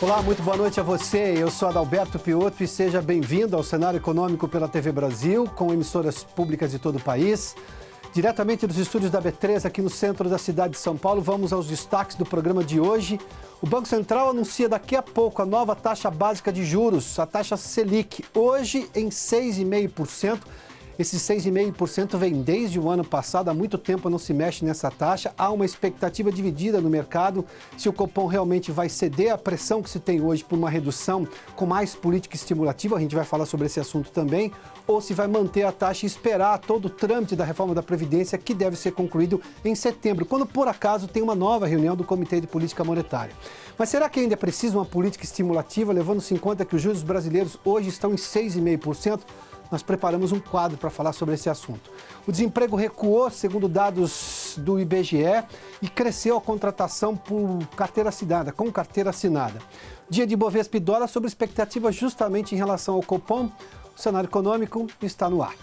Olá, muito boa noite a você. Eu sou Adalberto Piotto e seja bem-vindo ao Cenário Econômico pela TV Brasil, com emissoras públicas de todo o país. Diretamente dos estúdios da B3, aqui no centro da cidade de São Paulo, vamos aos destaques do programa de hoje. O Banco Central anuncia daqui a pouco a nova taxa básica de juros, a taxa Selic, hoje em 6,5%. Esse 6,5% vem desde o ano passado, há muito tempo não se mexe nessa taxa. Há uma expectativa dividida no mercado se o Copom realmente vai ceder à pressão que se tem hoje por uma redução com mais política estimulativa, a gente vai falar sobre esse assunto também, ou se vai manter a taxa e esperar todo o trâmite da reforma da Previdência que deve ser concluído em setembro, quando por acaso tem uma nova reunião do Comitê de Política Monetária. Mas será que ainda é preciso uma política estimulativa, levando-se em conta que os juros brasileiros hoje estão em 6,5%? Nós preparamos um quadro para falar sobre esse assunto. O desemprego recuou, segundo dados do IBGE, e cresceu a contratação por carteira assinada, com carteira assinada. Dia de Bovespa e dólar sobre expectativa justamente em relação ao Copom. O cenário econômico está no ar.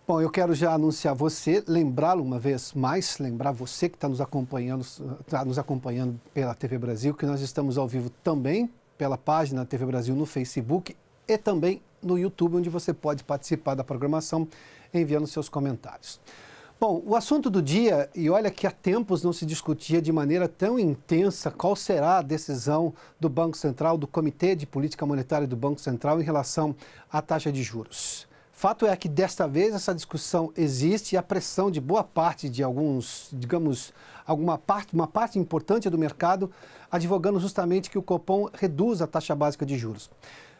Bom, eu quero já anunciar você, lembrá-lo uma vez mais, lembrar você que está nos acompanhando pela TV Brasil, que nós estamos ao vivo também pela página TV Brasil no Facebook e também no YouTube, onde você pode participar da programação enviando seus comentários. Bom, o assunto do dia, e olha que há tempos não se discutia de maneira tão intensa qual será a decisão do Banco Central, do Comitê de Política Monetária do Banco Central em relação à taxa de juros. Fato é que desta vez essa discussão existe e a pressão de boa parte de alguns, digamos, uma parte importante do mercado, advogando justamente que o Copom reduza a taxa básica de juros.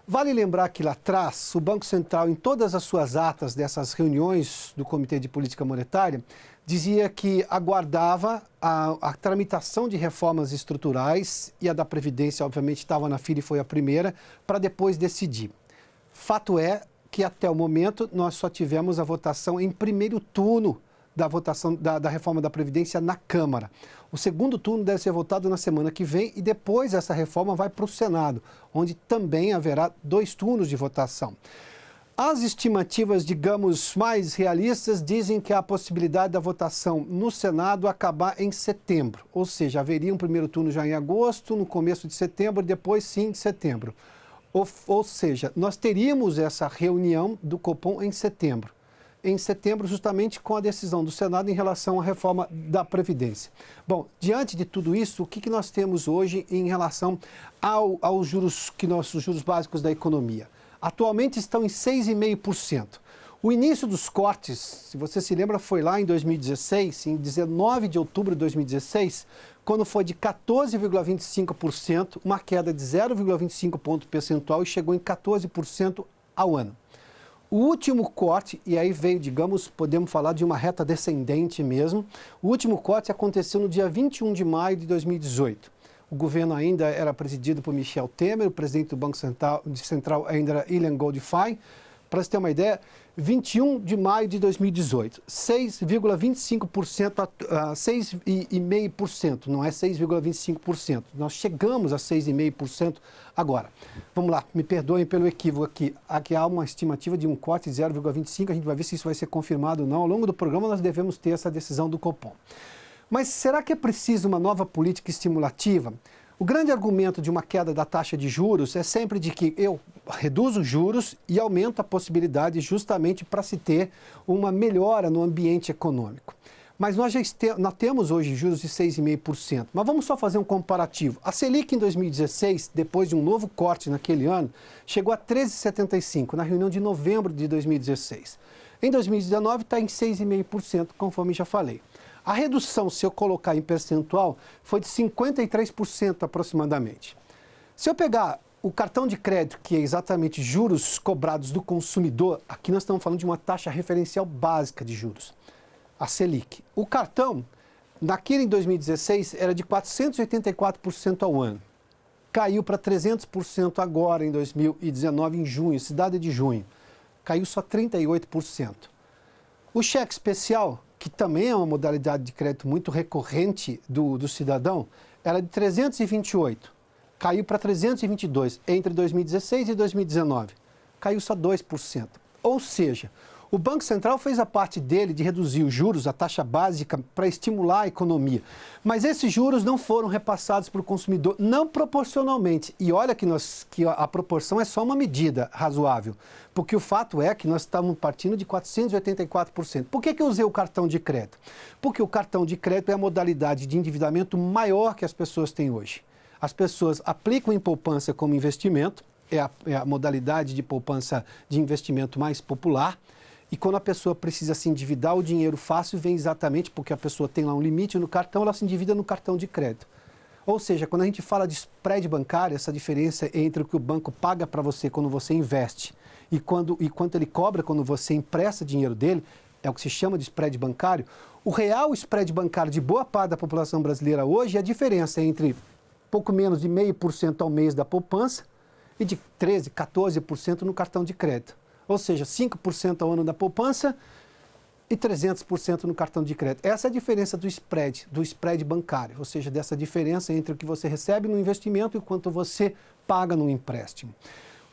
Vale lembrar que lá atrás, o Banco Central, em todas as suas atas dessas reuniões do Comitê de Política Monetária, dizia que aguardava a tramitação de reformas estruturais, e a da Previdência, obviamente, estava na fila e foi a primeira, para depois decidir. Fato é que até o momento nós só tivemos a votação em primeiro turno da votação da reforma da Previdência na Câmara. O segundo turno deve ser votado na semana que vem e depois essa reforma vai para o Senado, onde também haverá 2 turnos de votação. As estimativas, digamos, mais realistas dizem que há a possibilidade da votação no Senado acabar em setembro, ou seja, haveria um primeiro turno já em agosto, no começo de setembro e depois sim em setembro. Ou seja, nós teríamos essa reunião do Copom em setembro. Em setembro, justamente com a decisão do Senado em relação à reforma da Previdência. Bom, diante de tudo isso, o que nós temos hoje em relação aos juros básicos da economia? Atualmente estão em 6,5%. O início dos cortes, se você se lembra, foi lá em 2016, em 19 de outubro de 2016, quando foi de 14,25%, uma queda de 0,25 ponto percentual e chegou em 14% ao ano. O último corte, e aí veio, digamos, podemos falar de uma reta descendente mesmo, o último corte aconteceu no dia 21 de maio de 2018. O governo ainda era presidido por Michel Temer, o presidente do Banco Central ainda era Ilan Goldfein. Para você ter uma ideia, 21 de maio de 2018, 6,25%, 6,5%, não é 6,25%. Nós chegamos a 6,5% agora. Vamos lá, me perdoem pelo equívoco aqui. Aqui há uma estimativa de um corte de 0,25%, a gente vai ver se isso vai ser confirmado ou não. Ao longo do programa nós devemos ter essa decisão do Copom. Mas será que é preciso uma nova política estimulativa? O grande argumento de uma queda da taxa de juros é sempre de que eu reduzo os juros e aumento a possibilidade justamente para se ter uma melhora no ambiente econômico. Mas nós temos hoje juros de 6,5%. Mas vamos só fazer um comparativo. A Selic em 2016, depois de um novo corte naquele ano, chegou a 13,75% na reunião de novembro de 2016. Em 2019 está em 6,5%, conforme já falei. A redução, se eu colocar em percentual, foi de 53% aproximadamente. Se eu pegar o cartão de crédito, que é exatamente juros cobrados do consumidor, aqui nós estamos falando de uma taxa referencial básica de juros, a Selic. O cartão, naquele em 2016, era de 484% ao ano. Caiu para 300% agora em 2019, em junho, cidade de junho. Caiu só 38%. O cheque especial, que também é uma modalidade de crédito muito recorrente do cidadão, era de 328, caiu para 322 entre 2016 e 2019, caiu só 2%. Ou seja, O Banco Central fez a parte dele de reduzir os juros, a taxa básica, para estimular a economia. Mas esses juros não foram repassados para o consumidor, não proporcionalmente. E olha que a proporção é só uma medida razoável, porque o fato é que nós estamos partindo de 484%. Por que eu usei o cartão de crédito? Porque o cartão de crédito é a modalidade de endividamento maior que as pessoas têm hoje. As pessoas aplicam em poupança como investimento, é a modalidade de poupança de investimento mais popular. E quando a pessoa precisa se endividar, o dinheiro fácil vem exatamente porque a pessoa tem lá um limite no cartão, ela se endivida no cartão de crédito. Ou seja, quando a gente fala de spread bancário, essa diferença entre o que o banco paga para você quando você investe e quanto ele cobra quando você empresta dinheiro dele, é o que se chama de spread bancário. O real spread bancário de boa parte da população brasileira hoje é a diferença entre pouco menos de 0,5% ao mês da poupança e de 13%, 14% no cartão de crédito. Ou seja, 5% ao ano da poupança e 300% no cartão de crédito. Essa é a diferença do spread bancário, ou seja, dessa diferença entre o que você recebe no investimento e o quanto você paga no empréstimo.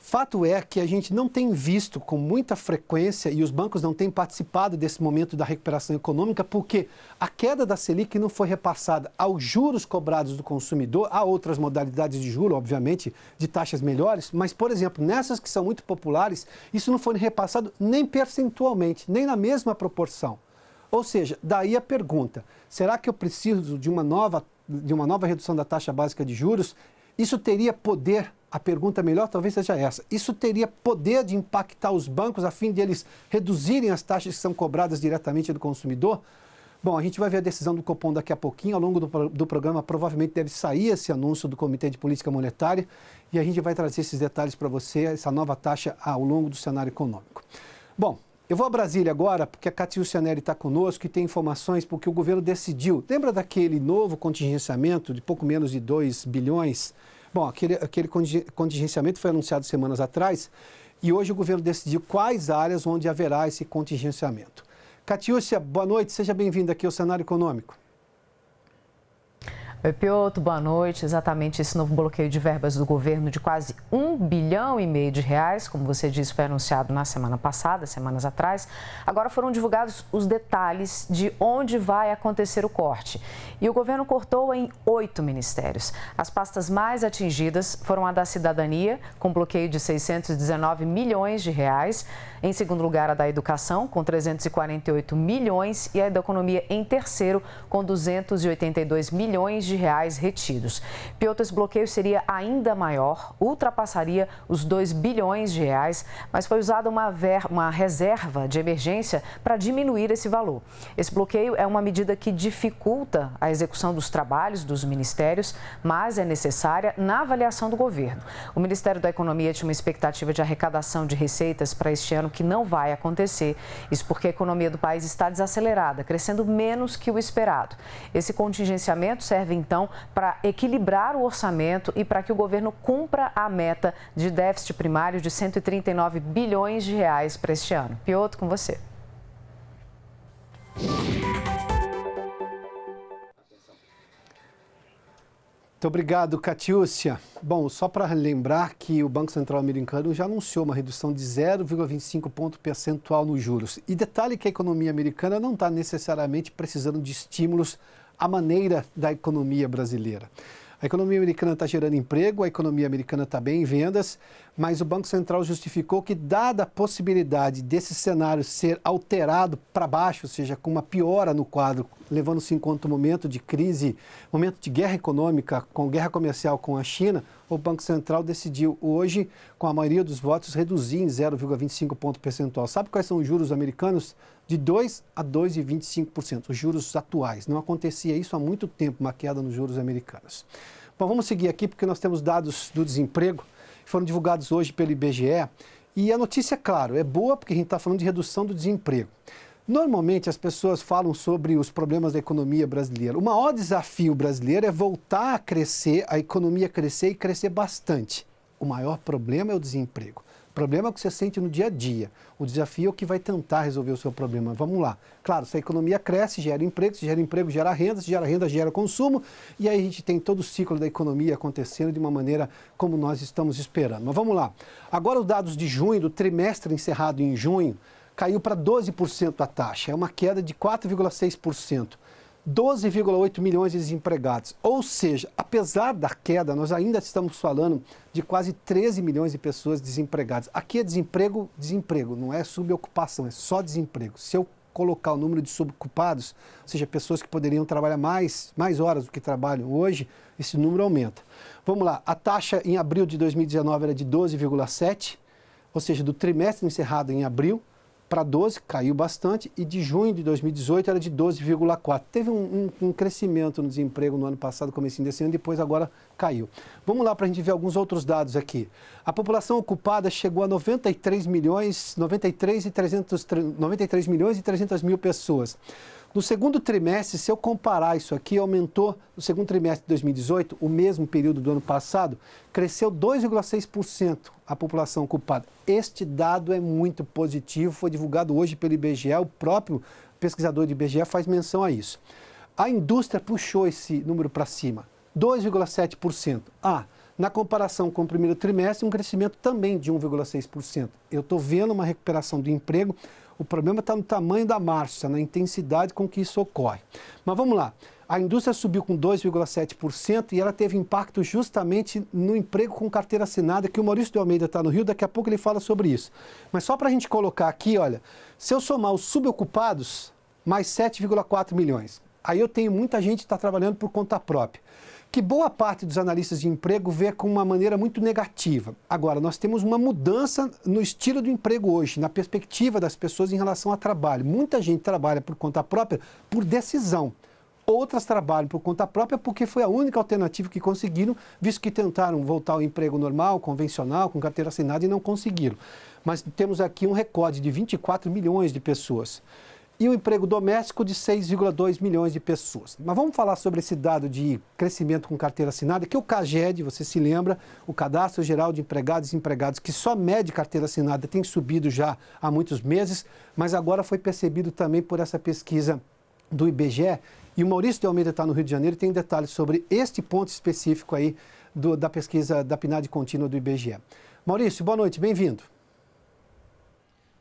Fato é que a gente não tem visto com muita frequência e os bancos não têm participado desse momento da recuperação econômica porque a queda da Selic não foi repassada aos juros cobrados do consumidor, há outras modalidades de juros, obviamente, de taxas melhores, mas, por exemplo, nessas que são muito populares, isso não foi repassado nem percentualmente, nem na mesma proporção. Ou seja, daí a pergunta, será que eu preciso de uma nova redução da taxa básica de juros? Isso teria poder, a pergunta melhor talvez seja essa, isso teria poder de impactar os bancos a fim de eles reduzirem as taxas que são cobradas diretamente do consumidor? Bom, a gente vai ver a decisão do Copom daqui a pouquinho, ao longo do programa provavelmente deve sair esse anúncio do Comitê de Política Monetária e a gente vai trazer esses detalhes para você, essa nova taxa ao longo do cenário econômico. Bom, eu vou a Brasília agora, porque a Catiúcia Neri está conosco e tem informações porque o governo decidiu. Lembra daquele novo contingenciamento de pouco menos de 2 bilhões? Bom, aquele contingenciamento foi anunciado semanas atrás e hoje o governo decidiu quais áreas onde haverá esse contingenciamento. Catiúcia, boa noite, seja bem-vinda aqui ao Cenário Econômico. Oi, Piotr, boa noite. Exatamente esse novo bloqueio de verbas do governo de quase R$1,5 bilhão de reais, como você disse, foi anunciado na semana passada, semanas atrás. Agora foram divulgados os detalhes de onde vai acontecer o corte. E o governo cortou em 8 ministérios. As pastas mais atingidas foram a da Cidadania, com bloqueio de R$619 milhões de reais. Em segundo lugar, a da Educação, com 348 milhões, e a da Economia em terceiro, com 282 milhões de reais retidos. Piotr, esse bloqueio seria ainda maior, ultrapassaria os 2 bilhões de reais, mas foi usada uma reserva de emergência para diminuir esse valor. Esse bloqueio é uma medida que dificulta a execução dos trabalhos dos ministérios, mas é necessária na avaliação do governo. O Ministério da Economia tinha uma expectativa de arrecadação de receitas para este ano que não vai acontecer. Isso porque a economia do país está desacelerada, crescendo menos que o esperado. Esse contingenciamento serve, então, para equilibrar o orçamento e para que o governo cumpra a meta de déficit primário de 139 bilhões de reais para este ano. Piotr, com você. Muito obrigado, Catiúcia. Bom, só para lembrar que o Banco Central americano já anunciou uma redução de 0,25 ponto percentual nos juros. E detalhe que a economia americana não está necessariamente precisando de estímulos à maneira da economia brasileira. A economia americana está gerando emprego, a economia americana está bem em vendas, mas o Banco Central justificou que, dada a possibilidade desse cenário ser alterado para baixo, ou seja, com uma piora no quadro, levando-se em conta o momento de crise, momento de guerra econômica, com guerra comercial com a China, o Banco Central decidiu hoje, com a maioria dos votos, reduzir em 0,25 ponto percentual. Sabe quais são os juros americanos? De 2% a 2,25%, os juros atuais. Não acontecia isso há muito tempo, uma queda nos juros americanos. Bom, vamos seguir aqui porque nós temos dados do desemprego que foram divulgados hoje pelo IBGE. E a notícia, claro, é boa porque a gente está falando de redução do desemprego. Normalmente as pessoas falam sobre os problemas da economia brasileira. O maior desafio brasileiro é voltar a crescer, a economia crescer e crescer bastante. O maior problema é o desemprego. O problema é o que você sente no dia a dia. O desafio é o que vai tentar resolver o seu problema. Vamos lá. Claro, se a economia cresce, gera emprego, se gera emprego, gera renda, se gera renda, gera consumo. E aí a gente tem todo o ciclo da economia acontecendo de uma maneira como nós estamos esperando. Mas vamos lá. Agora os dados de junho, do trimestre encerrado em junho, caiu para 12% a taxa, é uma queda de 4,6%. 12,8 milhões de desempregados. Ou seja, apesar da queda, nós ainda estamos falando de quase 13 milhões de pessoas desempregadas. Aqui é desemprego, não é subocupação, é só desemprego. Se eu colocar o número de subocupados, ou seja, pessoas que poderiam trabalhar mais horas do que trabalham hoje, esse número aumenta. Vamos lá, a taxa em abril de 2019 era de 12,7, ou seja, do trimestre encerrado em abril, para 12, caiu bastante, e de junho de 2018 era de 12,4. Teve um crescimento no desemprego no ano passado, comecinho desse ano, depois agora caiu. Vamos lá para a gente ver alguns outros dados aqui. A população ocupada chegou a 93 milhões e 300 mil pessoas. No segundo trimestre, se eu comparar isso aqui, aumentou no segundo trimestre de 2018, o mesmo período do ano passado, cresceu 2,6% a população ocupada. Este dado é muito positivo, foi divulgado hoje pelo IBGE, o próprio pesquisador do IBGE faz menção a isso. A indústria puxou esse número para cima, 2,7%. Na comparação com o primeiro trimestre, um crescimento também de 1,6%. Eu estou vendo uma recuperação do emprego. O problema está no tamanho da marcha, na intensidade com que isso ocorre. Mas vamos lá. A indústria subiu com 2,7% e ela teve impacto justamente no emprego com carteira assinada, que o Maurício de Almeida está no Rio, daqui a pouco ele fala sobre isso. Mas só para a gente colocar aqui, olha, se eu somar os subocupados, mais 7,4 milhões. Aí eu tenho muita gente que está trabalhando por conta própria, que boa parte dos analistas de emprego vê com uma maneira muito negativa. Agora, nós temos uma mudança no estilo do emprego hoje, na perspectiva das pessoas em relação ao trabalho. Muita gente trabalha por conta própria por decisão. Outras trabalham por conta própria porque foi a única alternativa que conseguiram, visto que tentaram voltar ao emprego normal, convencional, com carteira assinada e não conseguiram. Mas temos aqui um recorde de 24 milhões de pessoas. E o emprego doméstico de 6,2 milhões de pessoas. Mas vamos falar sobre esse dado de crescimento com carteira assinada, que o CAGED, você se lembra, o Cadastro Geral de Empregados e Desempregados, que só mede carteira assinada, tem subido já há muitos meses, mas agora foi percebido também por essa pesquisa do IBGE. E o Maurício de Almeida está no Rio de Janeiro e tem detalhes sobre este ponto específico aí da pesquisa da PNAD contínua do IBGE. Maurício, boa noite, bem-vindo.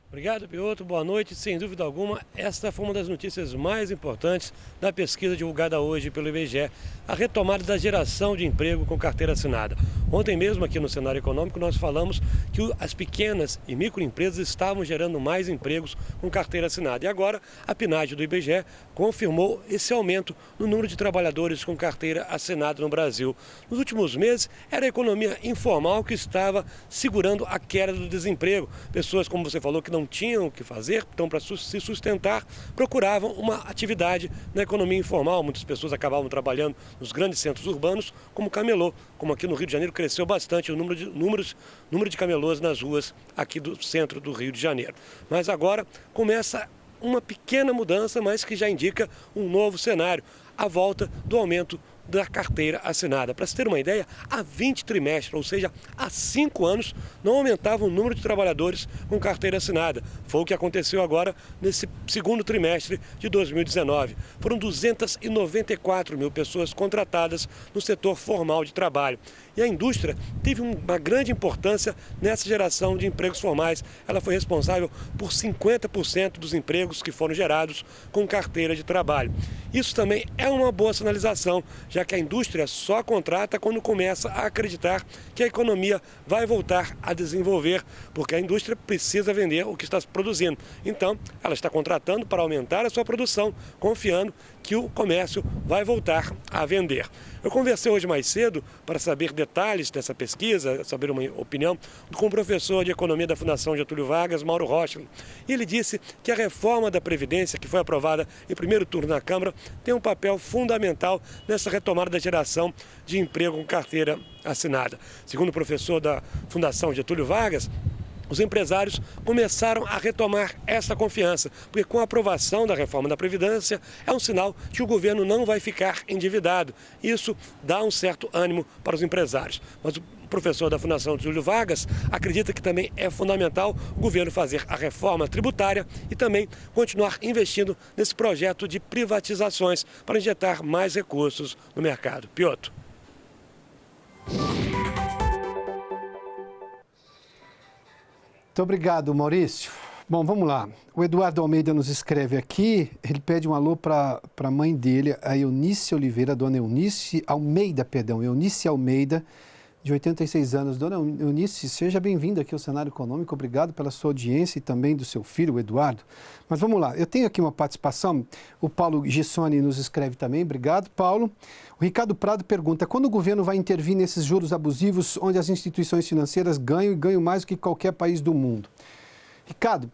Obrigado, Piotr. Boa noite. Sem dúvida alguma, esta foi uma das notícias mais importantes da pesquisa divulgada hoje pelo IBGE, a retomada da geração de emprego com carteira assinada. Ontem mesmo, aqui no cenário econômico, nós falamos que as pequenas e microempresas estavam gerando mais empregos com carteira assinada. E agora, a PNAD do IBGE confirmou esse aumento no número de trabalhadores com carteira assinada no Brasil. Nos últimos meses, era a economia informal que estava segurando a queda do desemprego. Pessoas, como você falou, que não tinham o que fazer, então para se sustentar, procuravam uma atividade na economia informal. Muitas pessoas acabavam trabalhando nos grandes centros urbanos, como camelô, como aqui no Rio de Janeiro cresceu bastante o número de camelôs nas ruas aqui do centro do Rio de Janeiro. Mas agora começa uma pequena mudança, mas que já indica um novo cenário, a volta do aumento da carteira assinada. Para se ter uma ideia, há 20 trimestres, ou seja, há 5 anos, não aumentava o número de trabalhadores com carteira assinada. Foi o que aconteceu agora nesse segundo trimestre de 2019. Foram 294 mil pessoas contratadas no setor formal de trabalho. E a indústria teve uma grande importância nessa geração de empregos formais. Ela foi responsável por 50% dos empregos que foram gerados com carteira de trabalho. Isso também é uma boa sinalização, já que a indústria só contrata quando começa a acreditar que a economia vai voltar a desenvolver, porque a indústria precisa vender o que está produzindo. Então, ela está contratando para aumentar a sua produção, confiando que o comércio vai voltar a vender. Eu conversei hoje mais cedo para saber detalhes dessa pesquisa, saber uma opinião, com o professor de Economia da Fundação Getúlio Vargas, Mauro Rochlin. E ele disse que a reforma da Previdência, que foi aprovada em primeiro turno na Câmara, tem um papel fundamental nessa retomada da geração de emprego com carteira assinada. Segundo o professor da Fundação Getúlio Vargas, os empresários começaram a retomar essa confiança, porque com a aprovação da reforma da Previdência é um sinal que o governo não vai ficar endividado. Isso dá um certo ânimo para os empresários. Mas o professor da Fundação Getúlio Vargas acredita que também é fundamental o governo fazer a reforma tributária e também continuar investindo nesse projeto de privatizações para injetar mais recursos no mercado. Piotr. Muito obrigado, Maurício. Bom, vamos lá. O Eduardo Almeida nos escreve aqui, ele pede um alô para a mãe dele, a Eunice Oliveira, dona Eunice Almeida, Eunice Almeida, de 86 anos. Dona Eunice, seja bem-vinda aqui ao Cenário Econômico, obrigado pela sua audiência e também do seu filho, o Eduardo. Mas vamos lá, eu tenho aqui uma participação, o Paulo Gissoni nos escreve também, obrigado, Paulo. O Ricardo Prado pergunta, quando o governo vai intervir nesses juros abusivos, onde as instituições financeiras ganham mais do que qualquer país do mundo? Ricardo,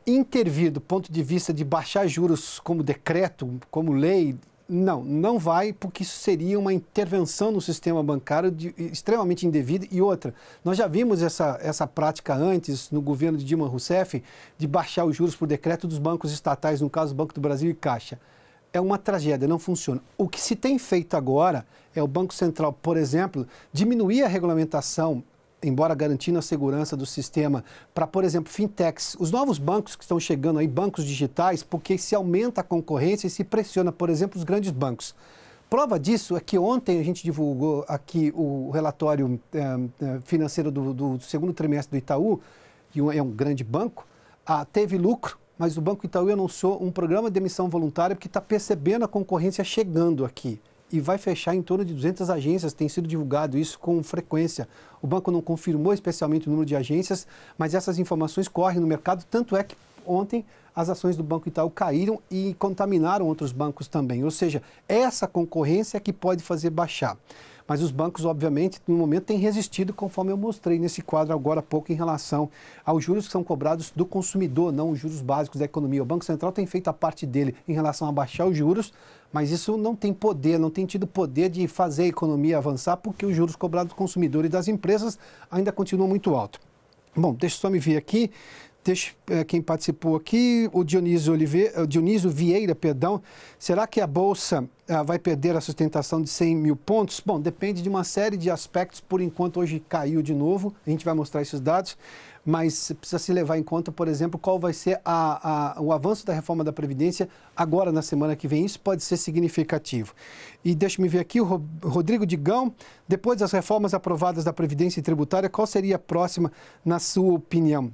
intervir do ponto de vista de baixar juros como decreto, como lei, não vai, porque isso seria uma intervenção no sistema bancário extremamente indevida. E outra, nós já vimos essa prática antes, no governo de Dilma Rousseff, de baixar os juros por decreto dos bancos estatais, no caso, Banco do Brasil e Caixa. É uma tragédia, não funciona. O que se tem feito agora é o Banco Central, por exemplo, diminuir a regulamentação, embora garantindo a segurança do sistema, para, por exemplo, fintechs, os novos bancos que estão chegando aí, bancos digitais, porque se aumenta a concorrência e se pressiona, por exemplo, os grandes bancos. Prova disso é que ontem a gente divulgou aqui o relatório financeiro do segundo trimestre do Itaú, que é um grande banco, teve lucro, mas o Banco Itaú anunciou um programa de emissão voluntária porque está percebendo a concorrência chegando aqui. E vai fechar em torno de 200 agências, tem sido divulgado isso com frequência. O banco não confirmou especialmente o número de agências, mas essas informações correm no mercado, tanto é que ontem as ações do Banco Itaú caíram e contaminaram outros bancos também. Ou seja, essa concorrência é que pode fazer baixar. Mas os bancos, obviamente, no momento têm resistido, conforme eu mostrei nesse quadro agora há pouco, em relação aos juros que são cobrados do consumidor, não os juros básicos da economia. O Banco Central tem feito a parte dele em relação a baixar os juros, mas isso não tem poder, não tem tido poder de fazer a economia avançar, porque os juros cobrados do consumidor e das empresas ainda continuam muito altos. Bom, deixa eu só me ver aqui. Quem participou aqui, o Dionísio Vieira, será que a Bolsa vai perder a sustentação de 100 mil pontos? Bom, depende de uma série de aspectos, por enquanto hoje caiu de novo, a gente vai mostrar esses dados, mas precisa se levar em conta, por exemplo, qual vai ser o avanço da reforma da Previdência agora na semana que vem, isso pode ser significativo. E deixa-me ver aqui, o Rodrigo Digão, depois das reformas aprovadas da Previdência Tributária, qual seria a próxima, na sua opinião?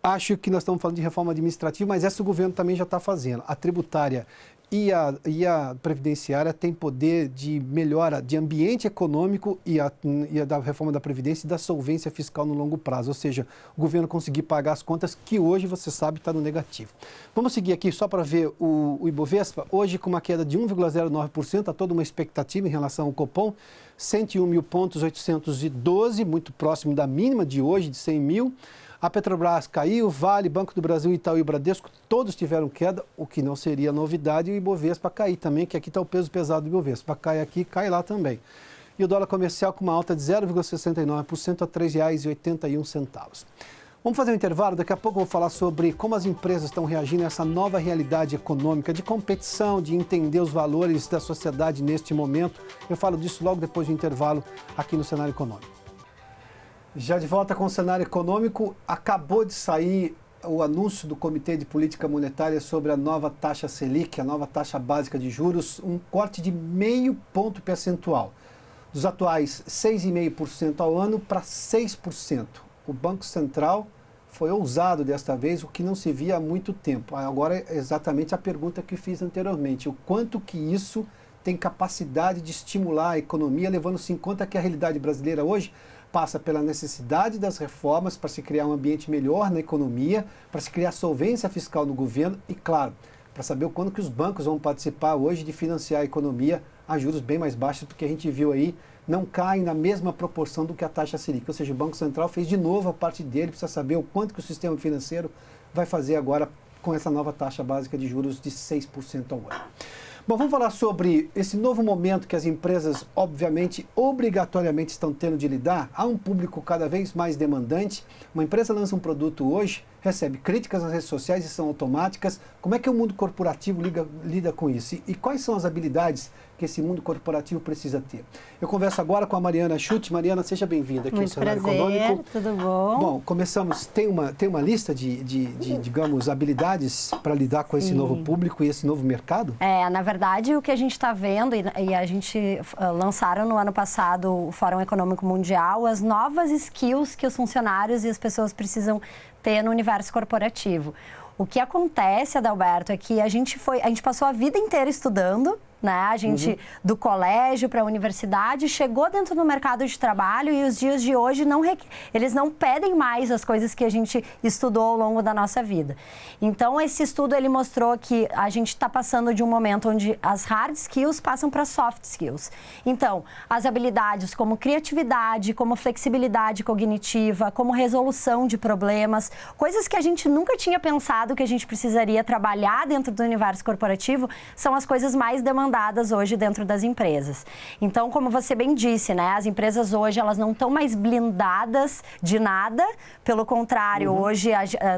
Acho que nós estamos falando de reforma administrativa, mas essa o governo também já está fazendo. A tributária e a previdenciária têm poder de melhora de ambiente econômico e a da reforma da Previdência e da solvência fiscal no longo prazo. Ou seja, o governo conseguir pagar as contas que hoje, você sabe, está no negativo. Vamos seguir aqui só para ver o Ibovespa. Hoje, com uma queda de 1,09%, há toda uma expectativa em relação ao Copom. 101 mil pontos, 812, muito próximo da mínima de hoje, de 100 mil. A Petrobras caiu, Vale, Banco do Brasil, Itaú e Bradesco, todos tiveram queda, o que não seria novidade, e o Ibovespa cair também, que aqui está o peso pesado do Ibovespa. Cai aqui, cai lá também. E o dólar comercial com uma alta de 0,69% a R$ 3,81. Vamos fazer um intervalo, daqui a pouco eu vou falar sobre como as empresas estão reagindo a essa nova realidade econômica, de competição, de entender os valores da sociedade neste momento. Eu falo disso logo depois do intervalo aqui no Cenário Econômico. Já de volta com o Cenário Econômico, acabou de sair o anúncio do Comitê de Política Monetária sobre a nova taxa Selic, a nova taxa básica de juros, um corte de 0,5 ponto percentual, dos atuais 6,5% ao ano para 6%. O Banco Central foi ousado desta vez, o que não se via há muito tempo. Agora é exatamente a pergunta que fiz anteriormente, o quanto que isso tem capacidade de estimular a economia, levando-se em conta que a realidade brasileira hoje passa pela necessidade das reformas para se criar um ambiente melhor na economia, para se criar solvência fiscal no governo e, claro, para saber o quanto que os bancos vão participar hoje de financiar a economia a juros bem mais baixos do que a gente viu aí, não caem na mesma proporção do que a taxa Selic. Ou seja, o Banco Central fez de novo a parte dele, precisa saber o quanto que o sistema financeiro vai fazer agora com essa nova taxa básica de juros de 6% ao ano. Bom, vamos falar sobre esse novo momento que as empresas, obviamente, obrigatoriamente estão tendo de lidar. Há um público cada vez mais demandante. Uma empresa lança um produto hoje, recebe críticas nas redes sociais e são automáticas. Como é que o mundo corporativo lida com isso? E quais são as habilidades que esse mundo corporativo precisa ter? Eu converso agora com a Mariana Schutt. Mariana, seja bem-vinda aqui ao Cenário Econômico. Tudo bom? Bom, começamos. Tem uma lista de digamos, habilidades para lidar com esse novo público e esse novo mercado? Na verdade, o que a gente está vendo, e a gente lançaram no ano passado o Fórum Econômico Mundial, as novas skills que os funcionários e as pessoas precisam ter no universo corporativo. O que acontece, Adalberto, é que a gente passou a vida inteira estudando, né? A gente, do colégio para a universidade, chegou dentro do mercado de trabalho e os dias de hoje eles não pedem mais as coisas que a gente estudou ao longo da nossa vida. Então, esse estudo ele mostrou que a gente está passando de um momento onde as hard skills passam para soft skills. Então, as habilidades como criatividade, como flexibilidade cognitiva, como resolução de problemas, coisas que a gente nunca tinha pensado que a gente precisaria trabalhar dentro do universo corporativo, são as coisas mais demandadas hoje dentro das empresas. Então, como você bem disse, né, as empresas hoje elas não estão mais blindadas de nada, pelo contrário, hoje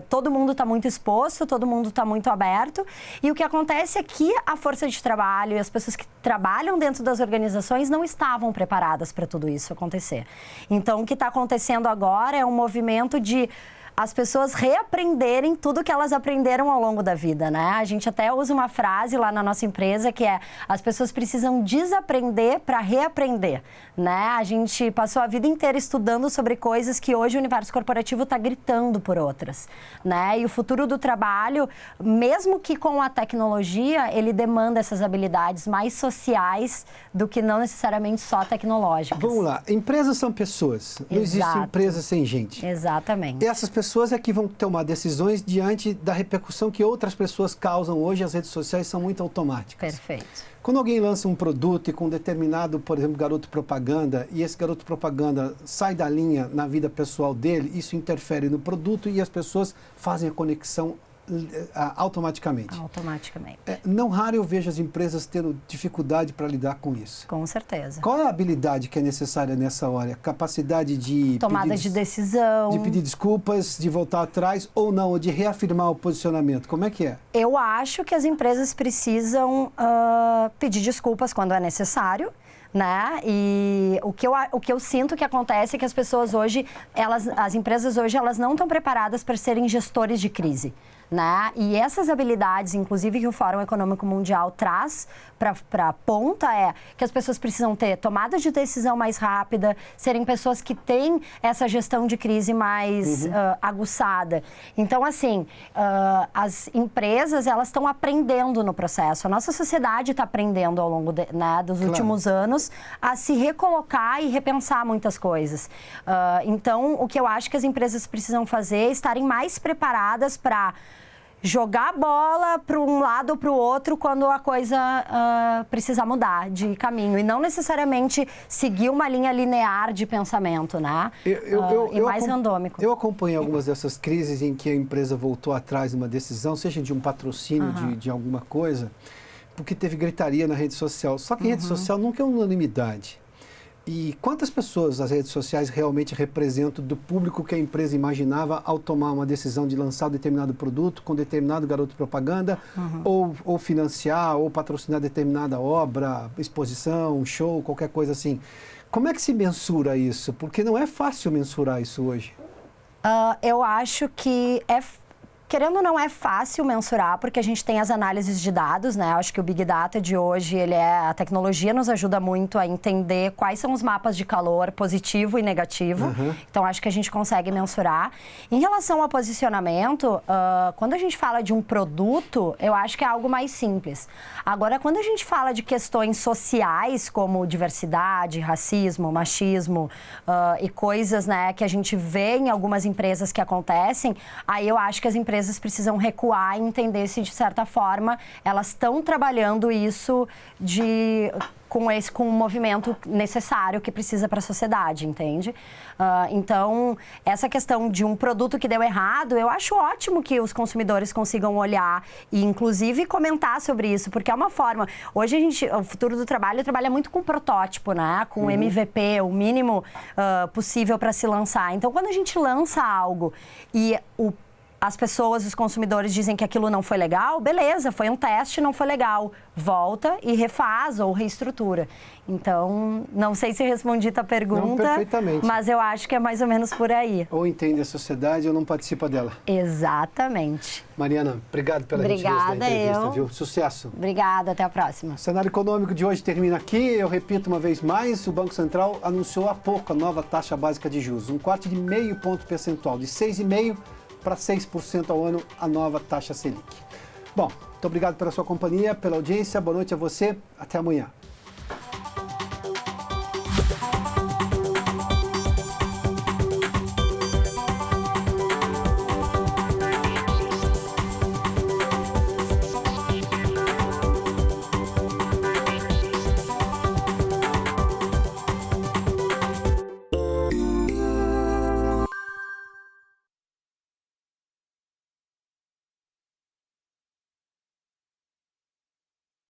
todo mundo está muito exposto, todo mundo está muito aberto, e o que acontece é que a força de trabalho e as pessoas que trabalham dentro das organizações não estavam preparadas para tudo isso acontecer. Então, o que está acontecendo agora é um movimento de as pessoas reaprenderem tudo que elas aprenderam ao longo da vida, né? A gente até usa uma frase lá na nossa empresa que é: as pessoas precisam desaprender para reaprender, né? A gente passou a vida inteira estudando sobre coisas que hoje o universo corporativo está gritando por outras, né? E o futuro do trabalho, mesmo que com a tecnologia, ele demanda essas habilidades mais sociais do que não necessariamente só tecnológicas. Vamos lá, empresas são pessoas, não existe empresa sem gente. Exatamente. E essas pessoas é que vão tomar decisões diante da repercussão que outras pessoas causam hoje. As redes sociais são muito automáticas. Perfeito. Quando alguém lança um produto e com um determinado, por exemplo, garoto propaganda, e esse garoto propaganda sai da linha na vida pessoal dele, isso interfere no produto e as pessoas fazem a conexão automaticamente. Não raro eu vejo as empresas tendo dificuldade para lidar com isso. Com certeza. Qual é a habilidade que é necessária nessa hora? Capacidade de tomada de decisão, de pedir desculpas, de voltar atrás ou não, ou de reafirmar o posicionamento. Como é que é? Eu acho que as empresas precisam pedir desculpas quando é necessário, né? E o que eu sinto que acontece é que as pessoas hoje, as empresas hoje, elas não estão preparadas para serem gestores de crise, né? E essas habilidades, inclusive, que o Fórum Econômico Mundial traz para a ponta é que as pessoas precisam ter tomada de decisão mais rápida, serem pessoas que têm essa gestão de crise mais aguçada. Então, assim, as empresas, elas estão aprendendo no processo. A nossa sociedade está aprendendo ao longo dos últimos anos a se recolocar e repensar muitas coisas. Então, o que eu acho que as empresas precisam fazer é estarem mais preparadas para jogar a bola para um lado ou para o outro quando a coisa precisar mudar de caminho e não necessariamente seguir uma linha linear de pensamento, né? E mais randômico. Eu acompanhei algumas dessas crises em que a empresa voltou atrás de uma decisão, seja de um patrocínio de alguma coisa, porque teve gritaria na rede social. Só que rede social nunca é unanimidade. E quantas pessoas as redes sociais realmente representam do público que a empresa imaginava ao tomar uma decisão de lançar um determinado produto com determinado garoto propaganda, ou financiar, ou patrocinar determinada obra, exposição, show, qualquer coisa assim. Como é que se mensura isso? Porque não é fácil mensurar isso hoje. Eu acho que querendo ou não, é fácil mensurar, porque a gente tem as análises de dados, né? Acho que o Big Data de hoje, a tecnologia nos ajuda muito a entender quais são os mapas de calor positivo e negativo. Então, acho que a gente consegue mensurar. Em relação ao posicionamento, quando a gente fala de um produto, eu acho que é algo mais simples. Agora, quando a gente fala de questões sociais, como diversidade, racismo, machismo e coisas, né, que a gente vê em algumas empresas que acontecem, aí eu acho que as empresas precisam recuar e entender se, de certa forma, elas estão trabalhando isso com o movimento necessário que precisa para a sociedade, entende? Então, essa questão de um produto que deu errado, eu acho ótimo que os consumidores consigam olhar e, inclusive, comentar sobre isso, porque é uma forma... Hoje, o futuro do trabalho trabalha muito com protótipo, né? Com MVP, o mínimo possível para se lançar. Então, quando a gente lança algo e as pessoas, os consumidores dizem que aquilo não foi legal, beleza, foi um teste, não foi legal. Volta e refaz ou reestrutura. Então, não sei se respondi a pergunta, não, perfeitamente, mas eu acho que é mais ou menos por aí. Ou entende a sociedade ou não participa dela. Exatamente. Mariana, obrigado pela gentileza da entrevista, viu? Sucesso. Obrigada, até a próxima. O cenário econômico de hoje termina aqui. Eu repito uma vez mais, o Banco Central anunciou há pouco a nova taxa básica de juros, um corte de 0,5 ponto percentual, de 6,5% para 6% ao ano a nova taxa Selic. Bom, muito obrigado pela sua companhia, pela audiência. Boa noite a você. Até amanhã.